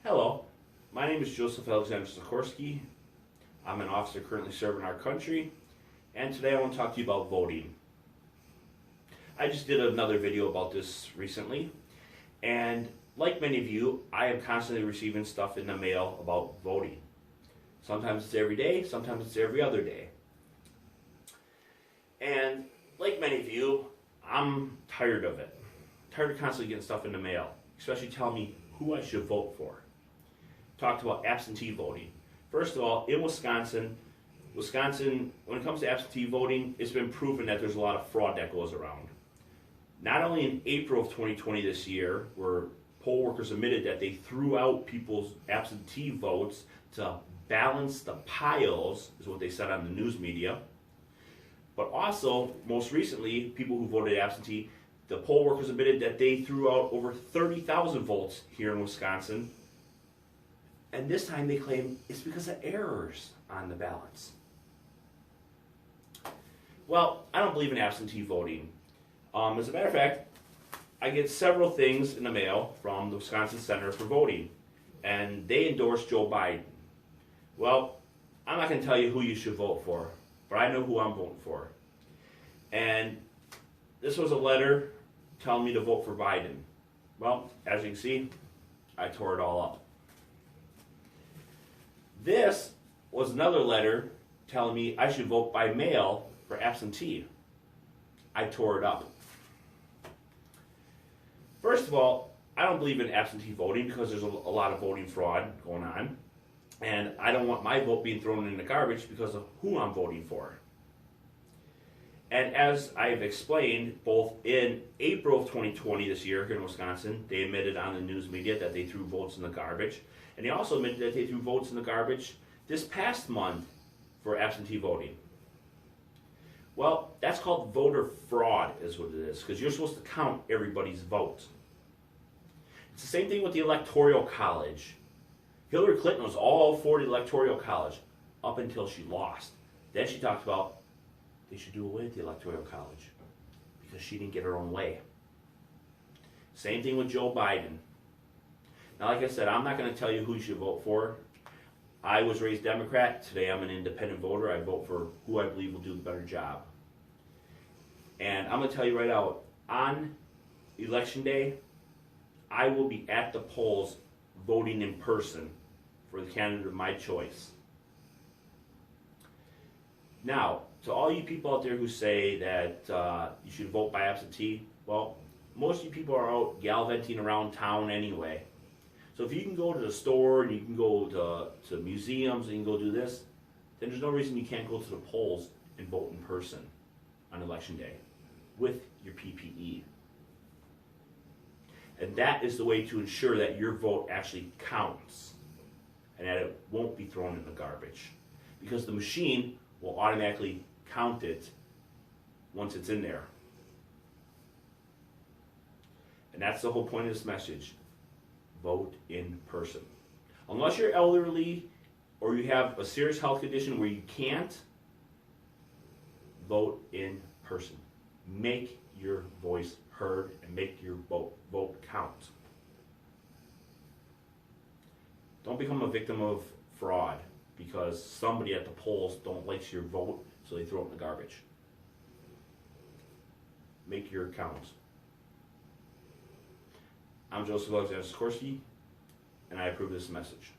Hello, my name is Joseph Alexander Suchorski. I'm an officer currently serving our country, and today I want to talk to you about voting. I just did another video about this recently, and like many of you, I am constantly receiving stuff in the mail about voting. Sometimes it's every day, sometimes it's every other day. And like many of you, I'm tired of it. Tired of constantly getting stuff in the mail, especially telling me who I should vote for. Talked about absentee voting. First of all, in Wisconsin, when it comes to absentee voting, it's been proven that there's a lot of fraud that goes around. Not only in April of 2020 this year, where poll workers admitted that they threw out people's absentee votes to balance the piles, is what they said on the news media, but also, most recently, people who voted absentee, the poll workers admitted that they threw out over 30,000 votes here in Wisconsin. And this time they claim it's because of errors on the ballots. Well, I don't believe in absentee voting. As a matter of fact, I get several things in the mail from the Wisconsin Center for Voting, and they endorse Joe Biden. Well, I'm not going to tell you who you should vote for, but I know who I'm voting for. And this was a letter telling me to vote for Biden. Well, as you can see, I tore it all up. This was another letter telling me I should vote by mail for absentee. I tore it up. First of all, I don't believe in absentee voting because there's a lot of voting fraud going on. And I don't want my vote being thrown in the garbage because of who I'm voting for. And as I've explained, both in April of 2020 this year here in Wisconsin, they admitted on the news media that they threw votes in the garbage. And they also admitted that they threw votes in the garbage this past month for absentee voting. Well, that's called voter fraud is what it is, because you're supposed to count everybody's vote. It's the same thing with the Electoral College. Hillary Clinton was all for the Electoral College up until she lost. Then she talked about they should do away with the Electoral College because she didn't get her own way. Same thing with Joe Biden. Now, like I said, I'm not going to tell you who you should vote for. I was raised Democrat. Today I'm an independent voter. I vote for who I believe will do the better job. And I'm going to tell you right out, on Election Day, I will be at the polls voting in person for the candidate of my choice. Now, to all you people out there who say that you should vote by absentee, well, most of you people are out gallivanting around town anyway. So if you can go to the store and you can go to museums and you can go do this, then there's no reason you can't go to the polls and vote in person on Election Day with your PPE. And that is the way to ensure that your vote actually counts and that it won't be thrown in the garbage. Because the machine will automatically count it once it's in there. And that's the whole point of this message. Vote in person. Unless you're elderly or you have a serious health condition where you can't, vote in person. Make your voice heard and make your vote count. Don't become a victim of fraud because somebody at the polls don't like your vote, so they throw it in the garbage. Make your count. I'm Joseph Alexander Suchorski, and I approve this message.